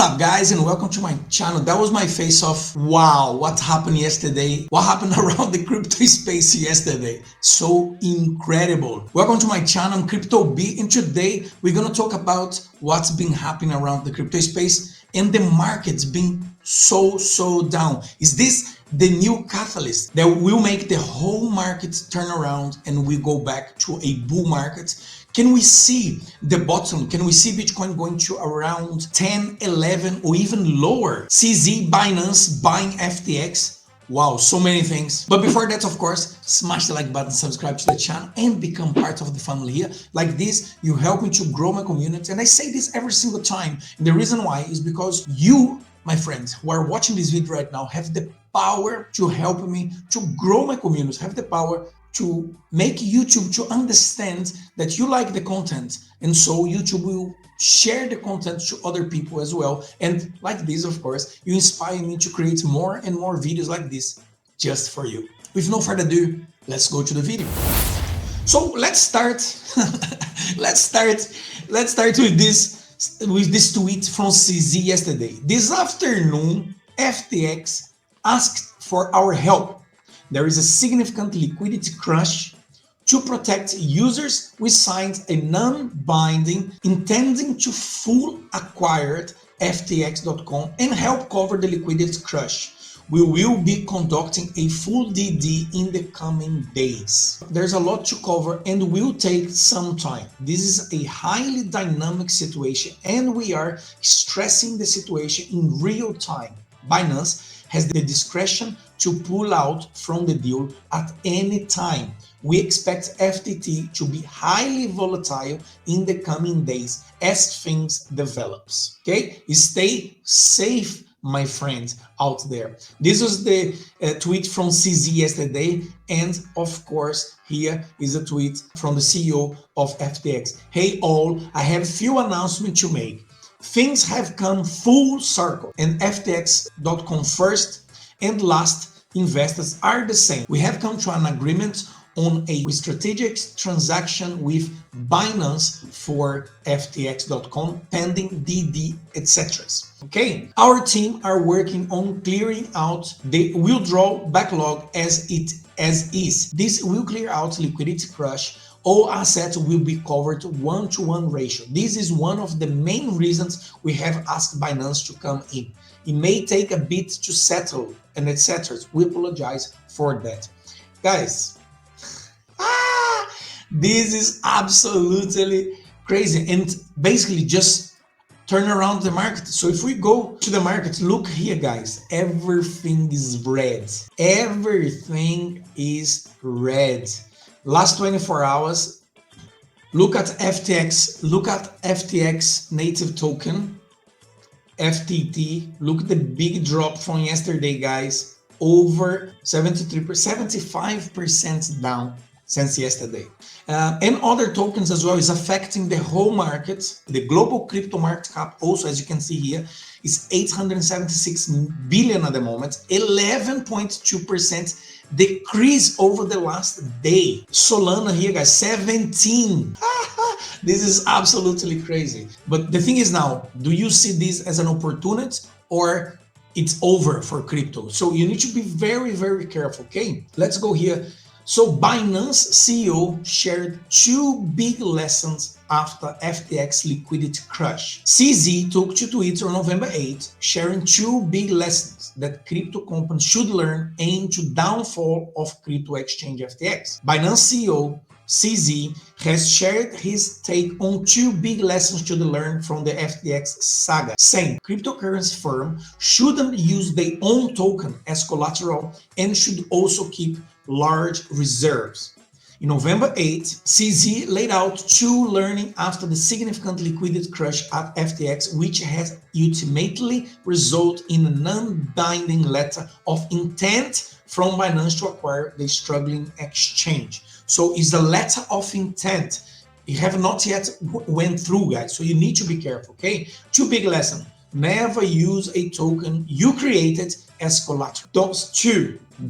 up guys, and welcome to my channel. That was my face off. Wow, what happened yesterday? What happened around the crypto space yesterday? So incredible. Welcome to my channel, I'm Crypto B, and today we're gonna talk about what's been happening around the crypto space and the market's been so down. Is this the new catalyst that will make the whole market turn around and we go back to a bull market? Can we see the bottom? Can we see Bitcoin going to around 10, 11 or even lower? CZ, Binance buying FTX. Wow, so many things. But before that, of course, smash the like button, subscribe to the channel and become part of the family here. Like this, you help me to grow my community. And I say this every single time. And the reason why is because you, my friends, who are watching this video right now, have the power to help me to grow my community, have the power to make YouTube to understand that you like the content, and so YouTube will share the content to other people as well. And like this, of course, you inspire me to create more and more videos like this just for you. With no further ado, let's go to the video. So let's start. let's start with this tweet from CZ yesterday. This afternoon, FTX asked for our help. There is a significant liquidity crush. To protect users, we signed a non-binding intending to full acquired FTX.com and help cover the liquidity crush. We will be conducting a full DD in the coming days. There's a lot to cover and will take some time. This is a highly dynamic situation and we are stressing the situation in real time. Binance has the discretion to pull out from the deal at any time. We expect FTT to be highly volatile in the coming days as things develops. Okay, stay safe, my friends out there. This was the tweet from CZ yesterday, and of course here is a tweet from the CEO of FTX. Hey all, I have a few announcements to make. Things have come full circle, and FTX.com first and last investors are the same. We have come to an agreement on a strategic transaction with Binance for FTX.com pending DD, etc. Okay, our team are working on clearing out the withdrawal backlog as is. This will clear out liquidity crush. All assets will be covered 1-to-1 ratio. This is one of the main reasons we have asked Binance to come in. It may take a bit to settle and etc. We apologize for that. Guys, this is absolutely crazy and basically just turn around the market. So if we go to the market, look here guys, everything is red. Everything is red. Last 24 hours, look at FTX, look at FTX native token, FTT, look at the big drop from yesterday, guys, over 75% down since yesterday. And other tokens as well is affecting the whole market. The global crypto market cap also, as you can see here, is 876 billion at the moment, 11.2% decrease over the last day. Solana here, guys, 17. This is absolutely crazy. But the thing is now, do you see this as an opportunity or it's over for crypto? So you need to be very careful, okay? Let's go here. So Binance CEO shared two big lessons after FTX liquidity crush. CZ took to Twitter on November 8, sharing two big lessons that crypto companies should learn aimed to downfall of crypto exchange FTX. Binance CEO CZ has shared his take on two big lessons to learn from the FTX saga, saying cryptocurrency firm shouldn't use their own token as collateral and should also keep large reserves. In November 8, CZ laid out two learnings after the significant liquidity crush at FTX, which has ultimately resulted in a non-binding letter of intent from Binance to acquire the struggling exchange. So it's a letter of intent. You have not yet went through, guys. So you need to be careful, okay? Two big lessons. Never use a token you created as collateral.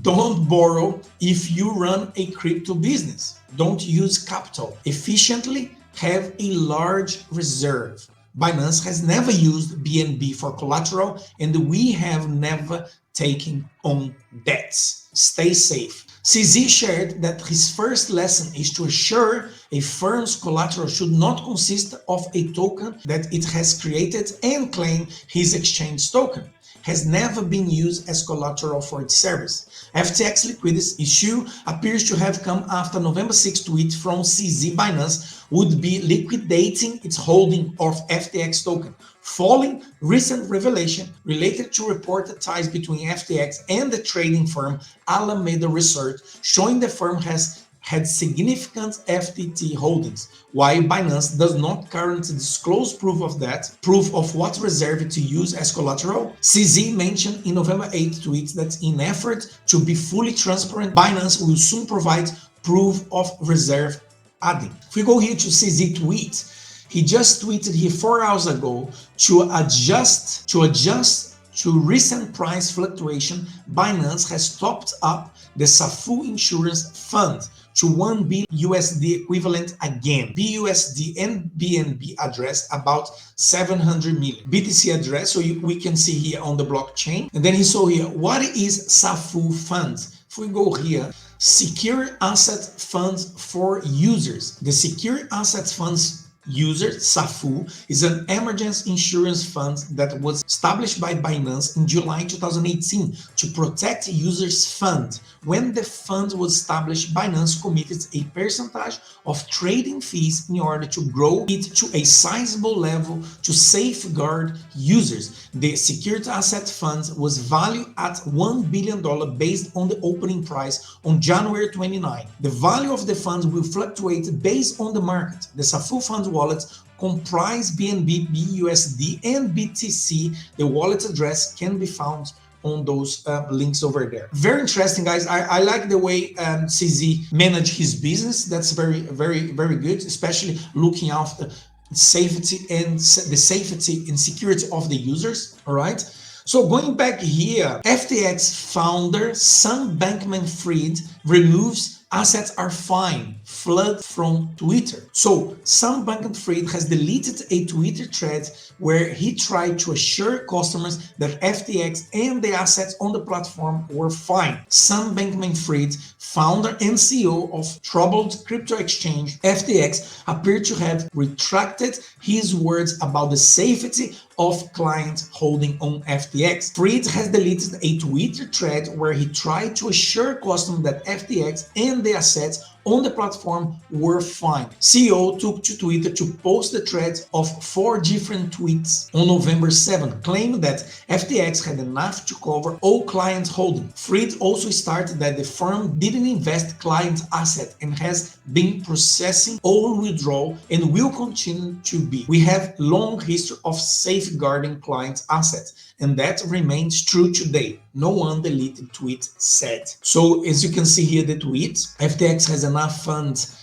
Don't borrow if you run a crypto business. Don't use capital efficiently. Have a large reserve. Binance has never used BNB for collateral, and we have never taken on debts. Stay safe. CZ shared that his first lesson is to assure a firm's collateral should not consist of a token that it has created and claim his exchange token has never been used as collateral for its service. FTX liquidity issue appears to have come after November 6 tweet from CZ. Binance would be liquidating its holding of FTX token, following recent revelation related to reported ties between FTX and the trading firm Alameda Research, showing the firm has had significant FTT holdings. While Binance does not currently disclose proof of what reserve to use as collateral, CZ mentioned in November 8 tweet that in effort to be fully transparent, Binance will soon provide proof of reserve, adding. If we go here to CZ tweet, he just tweeted here 4 hours ago to adjust to recent price fluctuation. Binance has topped up the SAFU insurance fund to $1 billion USD equivalent again. BUSD and BNB address about 700 million. BTC address, so we can see here on the blockchain. And then he saw here, what is SAFU funds? If we go here, Secure Asset Funds for Users. The Secure Asset Funds User, SAFU, is an emergency insurance fund that was established by Binance in July 2018 to protect users' funds. When the fund was established, Binance committed a percentage of trading fees in order to grow it to a sizable level to safeguard users. The Secured Asset Fund was valued at $1 billion based on the opening price on January 29. The value of the fund will fluctuate based on the market. The SAFU fund wallets comprise BNB, BUSD, and BTC. The wallet address can be found on those links over there. Very interesting, guys. I like the way CZ managed his business. That's very good, especially looking after safety and the safety and security of the users. All right. So going back here, FTX founder Sam Bankman-Fried removes assets are fine, flood from Twitter. So Sam Bankman-Fried has deleted a Twitter thread where he tried to assure customers that FTX and the assets on the platform were fine. Sam Bankman-Fried, founder and CEO of troubled crypto exchange FTX, appeared to have retracted his words about the safety of clients holding on FTX. Fried has deleted a Twitter thread where he tried to assure customers that FTX and the assets on the platform were fine. CEO took to Twitter to post the thread of 4 different tweets on November 7, claiming that FTX had enough to cover all client holding. Fried also started that the firm didn't invest client asset and has been processing all withdrawal and will continue to be. We have long history of safeguarding client assets, and that remains true today. No one deleted tweet said. So as you can see here, the tweet, FTX has enough funds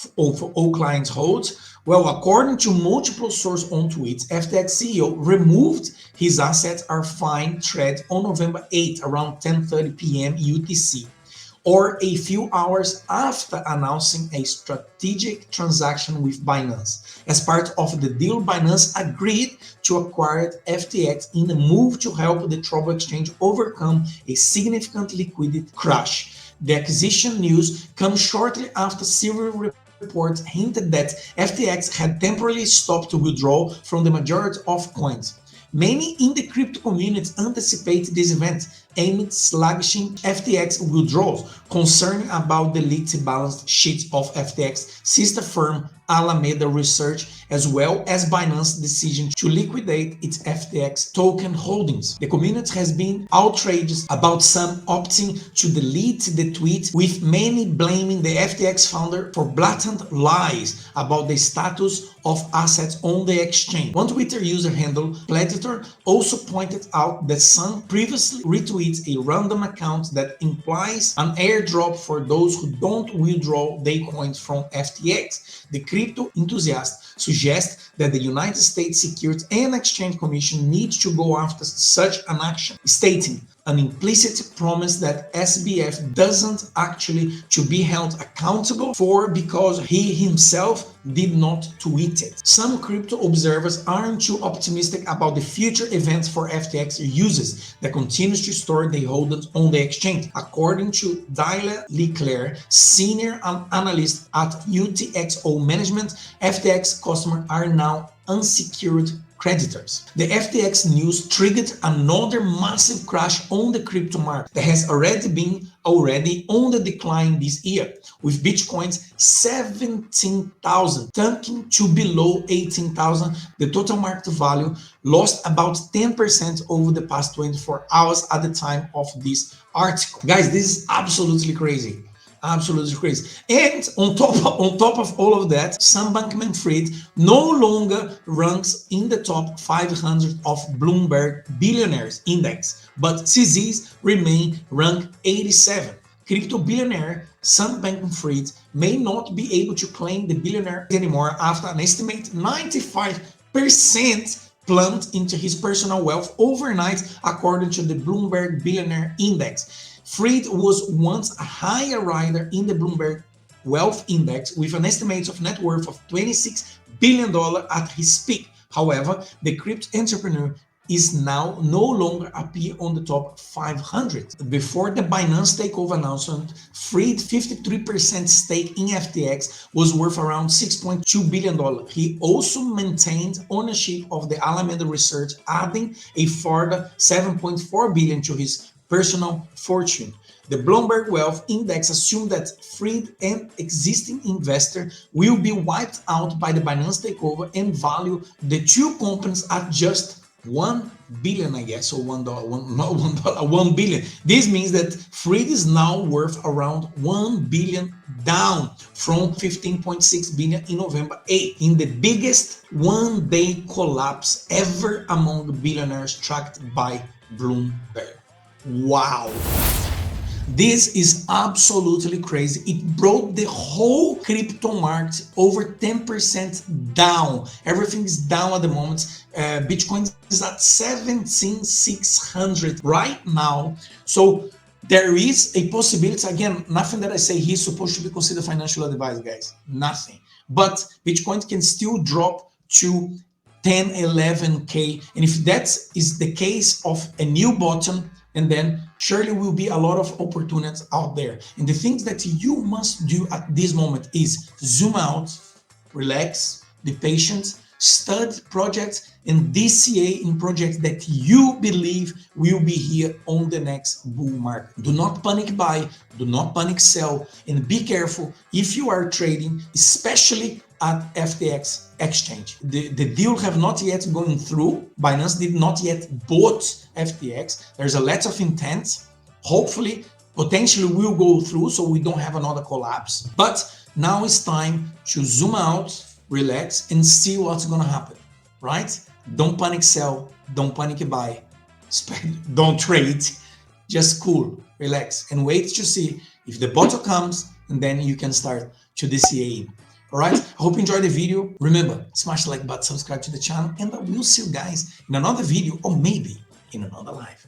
for all clients hold. Well, according to multiple sources on tweets, FTX CEO removed his assets are fine thread on November 8 around 10:30 p.m. UTC, or a few hours after announcing a strategic transaction with Binance. As part of the deal, Binance agreed to acquire FTX in a move to help the troubled exchange overcome a significant liquidity crash. The acquisition news comes shortly after several reports hinted that FTX had temporarily stopped withdrawal from the majority of coins. Many in the crypto community anticipate this event, amid sluggish FTX withdrawals, concerning about the leaked balance sheet of FTX sister firm Alameda Research, as well as Binance's decision to liquidate its FTX token holdings. The community has been outraged about some opting to delete the tweet, with many blaming the FTX founder for blatant lies about the status of assets on the exchange. One Twitter user handle, Predator, also pointed out that some previously retweeted a random account that implies an airdrop for those who don't withdraw their coins from FTX. The crypto enthusiast suggests that the United States Securities and Exchange Commission needs to go after such an action, stating, an implicit promise that SBF doesn't actually to be held accountable for because he himself did not tweet it. Some crypto observers aren't too optimistic about the future events for FTX users that continues to store their holdings on the exchange. According to Dylan Leclerc, senior analyst at UTXO Management, FTX customers are now unsecured creditors. The FTX news triggered another massive crash on the crypto market that has already been on the decline this year, with Bitcoin's 17,000 tanking to below 18,000. The total market value lost about 10% over the past 24 hours at the time of this article. Guys, this is absolutely crazy. Absolutely crazy. And on top of all of that, Sam Bankman-Fried no longer ranks in the top 500 of Bloomberg Billionaires Index, but CZs remain ranked 87. Crypto billionaire Sam Bankman-Fried may not be able to claim the billionaire anymore after an estimated 95% plunged into his personal wealth overnight, according to the Bloomberg Billionaire Index. Fried was once a higher rider in the Bloomberg Wealth Index with an estimate of net worth of $26 billion at his peak. However, the crypto entrepreneur is now no longer appear on the top 500. Before the Binance takeover announcement, Fried's 53% stake in FTX was worth around $6.2 billion. He also maintained ownership of the Alameda Research, adding a further $7.4 billion to his personal fortune. The Bloomberg Wealth Index assumed that Fried and existing investors will be wiped out by the Binance takeover and value the two companies at just $1 billion, I guess, or $1, not $1 billion. This means that Fried is now worth around $1 billion, down from $15.6 billion in November 8, in the biggest one-day collapse ever among billionaires tracked by Bloomberg. Wow. This is absolutely crazy. It brought the whole crypto market over 10% down. Everything is down at the moment. Bitcoin is at 17,600 right now. So there is a possibility, again, nothing that I say he's supposed to be considered financial advice, guys. Nothing. But Bitcoin can still drop to 10, 11K. And if that is the case of a new bottom, and then surely will be a lot of opportunities out there. And the things that you must do at this moment is zoom out, relax, be patient, study projects and DCA in projects that you believe will be here on the next bull market. Do not panic buy, do not panic sell, and be careful if you are trading, especially at FTX exchange. The deal have not yet gone through. Binance did not yet bought FTX. There's a letter of intent. Hopefully, potentially will go through so we don't have another collapse. But now it's time to zoom out, relax, and see what's gonna happen, right? Don't panic sell, don't panic buy, don't trade. Just cool, relax, and wait to see if the bottom comes, and then you can start to DCA in. All right, I hope you enjoyed the video. Remember, smash the like button, subscribe to the channel, and I will see you guys in another video or maybe in another live.